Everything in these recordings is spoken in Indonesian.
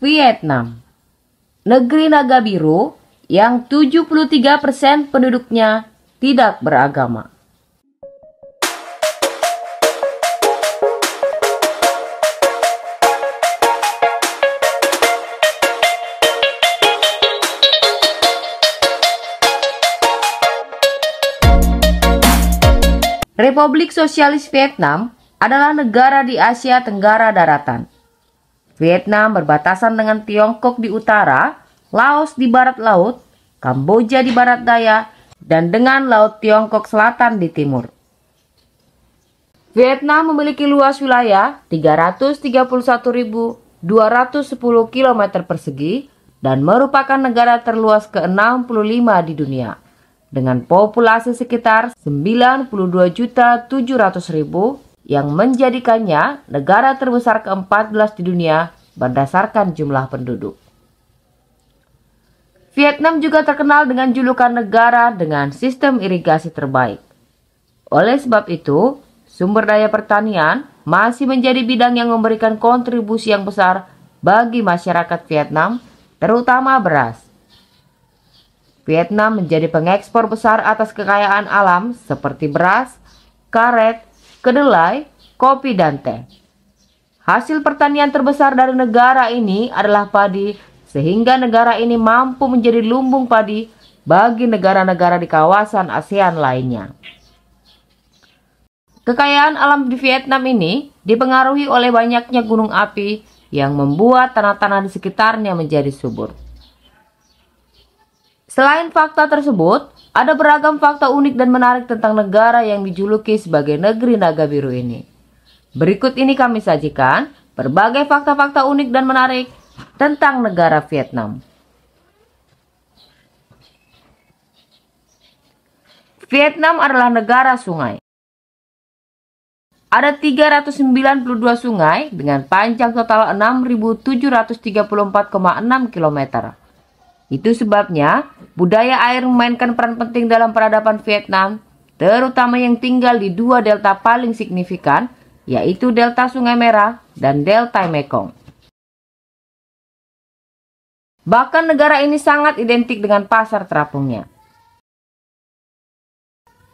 Vietnam, negeri naga biru yang 73% penduduknya tidak beragama. Republik Sosialis Vietnam adalah negara di Asia Tenggara Daratan. Vietnam berbatasan dengan Tiongkok di utara, Laos di barat laut, Kamboja di barat daya, dan dengan Laut Tiongkok Selatan di timur. Vietnam memiliki luas wilayah 331.210 km persegi dan merupakan negara terluas ke-65 di dunia, dengan populasi sekitar 92.700.000 yang menjadikannya negara terbesar ke-14 di dunia berdasarkan jumlah penduduk. Vietnam juga terkenal dengan julukan negara dengan sistem irigasi terbaik. Oleh sebab itu, sumber daya pertanian masih menjadi bidang yang memberikan kontribusi yang besar bagi masyarakat Vietnam, terutama beras. Vietnam menjadi pengekspor besar atas kekayaan alam seperti beras, karet, kedelai, kopi, dan teh. Hasil pertanian terbesar dari negara ini adalah padi, sehingga negara ini mampu menjadi lumbung padi bagi negara-negara di kawasan ASEAN lainnya. Kekayaan alam di Vietnam ini dipengaruhi oleh banyaknya gunung api yang membuat tanah-tanah di sekitarnya menjadi subur. Selain fakta tersebut, ada beragam fakta unik dan menarik tentang negara yang dijuluki sebagai negeri naga biru ini. Berikut ini kami sajikan berbagai fakta-fakta unik dan menarik tentang negara Vietnam. Vietnam adalah negara sungai. Ada 392 sungai dengan panjang total 6.734,6 km. Itu sebabnya budaya air memainkan peran penting dalam peradaban Vietnam, terutama yang tinggal di dua delta paling signifikan, yaitu delta Sungai Merah dan delta Mekong. Bahkan negara ini sangat identik dengan pasar terapungnya.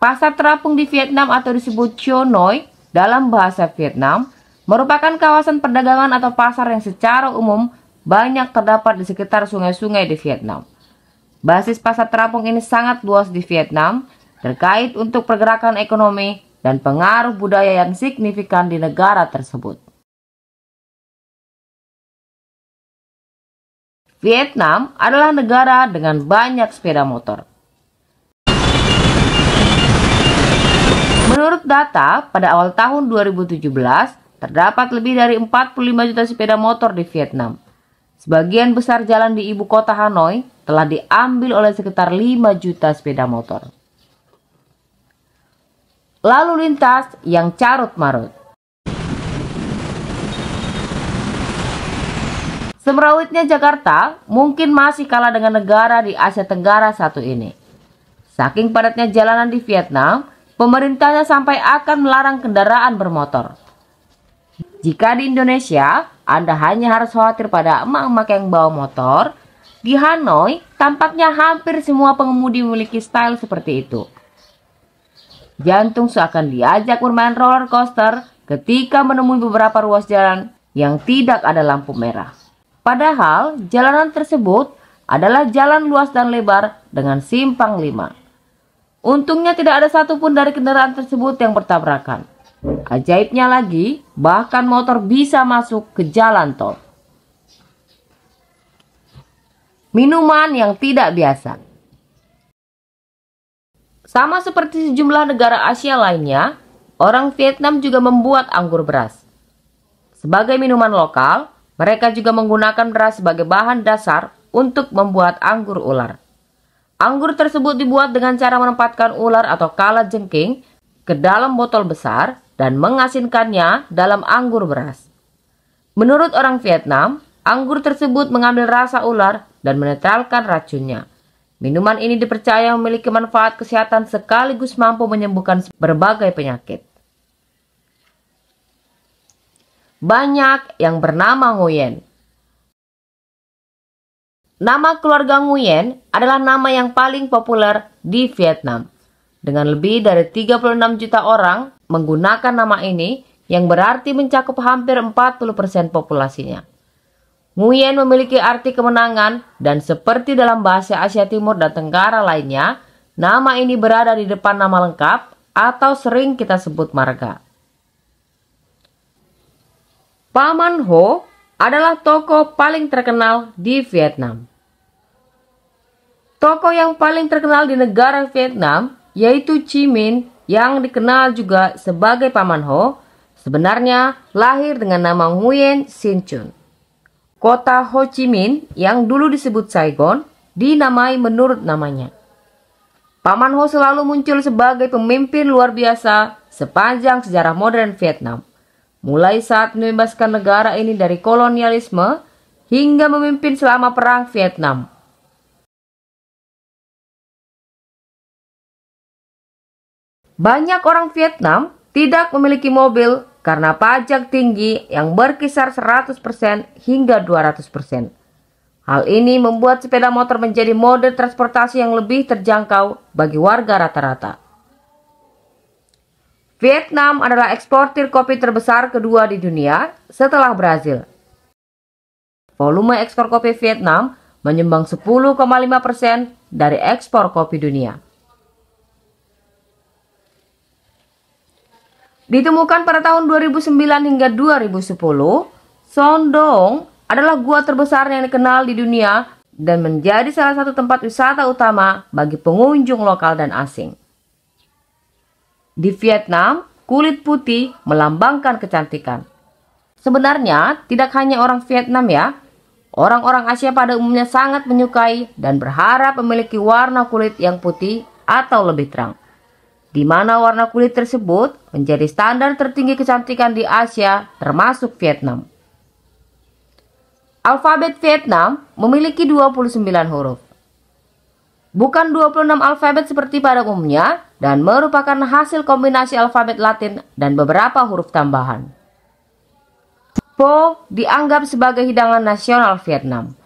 Pasar terapung di Vietnam atau disebut Chio Noi dalam bahasa Vietnam merupakan kawasan perdagangan atau pasar yang secara umum banyak terdapat di sekitar sungai-sungai di Vietnam. Basis pasar terapung ini sangat luas di Vietnam, terkait untuk pergerakan ekonomi dan pengaruh budaya yang signifikan di negara tersebut. Vietnam adalah negara dengan banyak sepeda motor. Menurut data, pada awal tahun 2017, terdapat lebih dari 45 juta sepeda motor di Vietnam. Sebagian besar jalan di ibu kota Hanoi telah diambil oleh sekitar 5 juta sepeda motor. Lalu lintas yang carut-marut. Semrawutnya Jakarta mungkin masih kalah dengan negara di Asia Tenggara satu ini. Saking padatnya jalanan di Vietnam, pemerintahnya sampai akan melarang kendaraan bermotor. Jika di Indonesia, Anda hanya harus khawatir pada emak-emak yang bawa motor, di Hanoi tampaknya hampir semua pengemudi memiliki style seperti itu. Jantung seakan diajak bermain roller coaster ketika menemui beberapa ruas jalan yang tidak ada lampu merah. Padahal jalanan tersebut adalah jalan luas dan lebar dengan simpang 5. Untungnya tidak ada satupun dari kendaraan tersebut yang bertabrakan. Ajaibnya lagi, bahkan motor bisa masuk ke jalan tol. Minuman yang tidak biasa. Sama seperti sejumlah negara Asia lainnya, orang Vietnam juga membuat anggur beras. Sebagai minuman lokal, mereka juga menggunakan beras sebagai bahan dasar untuk membuat anggur ular. Anggur tersebut dibuat dengan cara menempatkan ular atau kalajengking ke dalam botol besar dan mengasinkannya dalam anggur beras. Menurut orang Vietnam, anggur tersebut mengambil rasa ular dan menetralkan racunnya. Minuman ini dipercaya memiliki manfaat kesehatan sekaligus mampu menyembuhkan berbagai penyakit. Banyak yang bernama Nguyen. Nama keluarga Nguyen adalah nama yang paling populer di Vietnam. Dengan lebih dari 36 juta orang menggunakan nama ini yang berarti mencakup hampir 40% populasinya. Nguyen memiliki arti kemenangan dan seperti dalam bahasa Asia Timur dan Tenggara lainnya, nama ini berada di depan nama lengkap atau sering kita sebut marga. Paman Ho adalah tokoh paling terkenal di Vietnam. Tokoh yang paling terkenal di negara Vietnam yaitu Chi Minh yang dikenal juga sebagai Paman Ho, sebenarnya lahir dengan nama Nguyen Sinh Chun. Kota Ho Chi Minh yang dulu disebut Saigon dinamai menurut namanya. Paman Ho selalu muncul sebagai pemimpin luar biasa sepanjang sejarah modern Vietnam. Mulai saat membebaskan negara ini dari kolonialisme hingga memimpin selama Perang Vietnam. Banyak orang Vietnam tidak memiliki mobil karena pajak tinggi yang berkisar 100% hingga 200%. Hal ini membuat sepeda motor menjadi mode transportasi yang lebih terjangkau bagi warga rata-rata. Vietnam adalah eksportir kopi terbesar kedua di dunia setelah Brazil. Volume ekspor kopi Vietnam menyumbang 10,5% dari ekspor kopi dunia. Ditemukan pada tahun 2009 hingga 2010, Son Doong adalah gua terbesar yang dikenal di dunia dan menjadi salah satu tempat wisata utama bagi pengunjung lokal dan asing. Di Vietnam, kulit putih melambangkan kecantikan. Sebenarnya, tidak hanya orang Vietnam ya, orang-orang Asia pada umumnya sangat menyukai dan berharap memiliki warna kulit yang putih atau lebih terang, di mana warna kulit tersebut menjadi standar tertinggi kecantikan di Asia termasuk Vietnam. Alfabet Vietnam memiliki 29 huruf. Bukan 26 alfabet seperti pada umumnya dan merupakan hasil kombinasi alfabet Latin dan beberapa huruf tambahan. Po dianggap sebagai hidangan nasional Vietnam.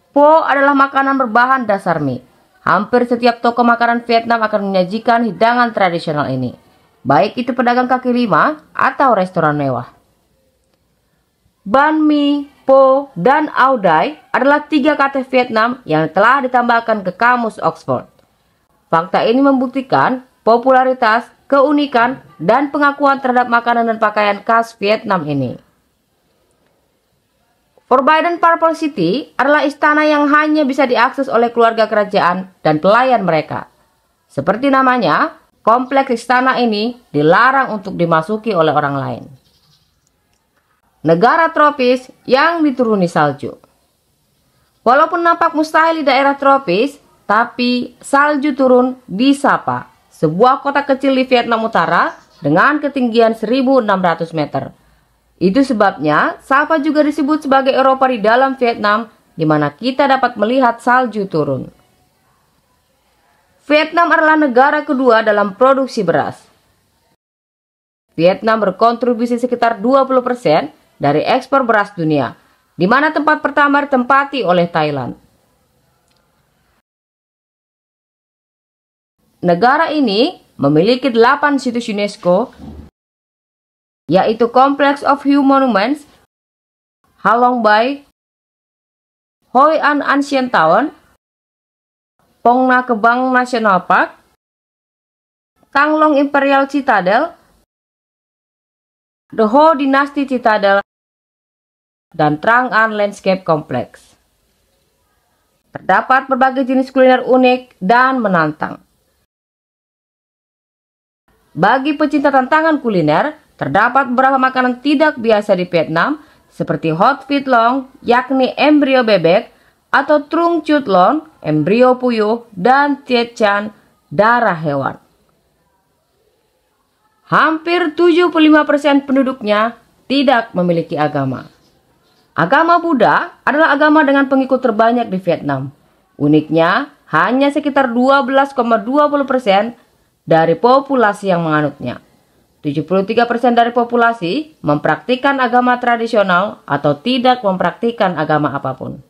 Po adalah makanan berbahan dasar mie. Hampir setiap toko makanan Vietnam akan menyajikan hidangan tradisional ini, baik itu pedagang kaki lima atau restoran mewah. Banh mi, po, dan ao dai adalah 3 kata Vietnam yang telah ditambahkan ke kamus Oxford. Fakta ini membuktikan popularitas, keunikan, dan pengakuan terhadap makanan dan pakaian khas Vietnam ini. Forbidden Purple City adalah istana yang hanya bisa diakses oleh keluarga kerajaan dan pelayan mereka. Seperti namanya, kompleks istana ini dilarang untuk dimasuki oleh orang lain. Negara tropis yang dituruni salju. Walaupun nampak mustahil di daerah tropis, tapi salju turun di Sapa, sebuah kota kecil di Vietnam Utara dengan ketinggian 1.600 meter. Itu sebabnya Sapa juga disebut sebagai Eropa di dalam Vietnam, di mana kita dapat melihat salju turun. Vietnam adalah negara kedua dalam produksi beras. Vietnam berkontribusi sekitar 20% dari ekspor beras dunia, di mana tempat pertama ditempati oleh Thailand. Negara ini memiliki 8 situs UNESCO, yaitu Complex of Human Monuments, Halong Bay, Hoi An Ancient Town, Phong Nha Kebang National Park, Thang Long Imperial Citadel, The Ho Dynasty Citadel, dan Trang An Landscape Complex. Terdapat berbagai jenis kuliner unik dan menantang. Bagi pecinta tantangan kuliner, terdapat beberapa makanan tidak biasa di Vietnam seperti hot vít long, yakni embrio bebek, atau trung chut lon, embrio puyuh, dan tiet chan, darah hewan. Hampir 75% penduduknya tidak memiliki agama. Agama Buddha adalah agama dengan pengikut terbanyak di Vietnam. Uniknya, hanya sekitar 12,20% dari populasi yang menganutnya. 73% dari populasi mempraktikkan agama tradisional atau tidak mempraktikkan agama apapun.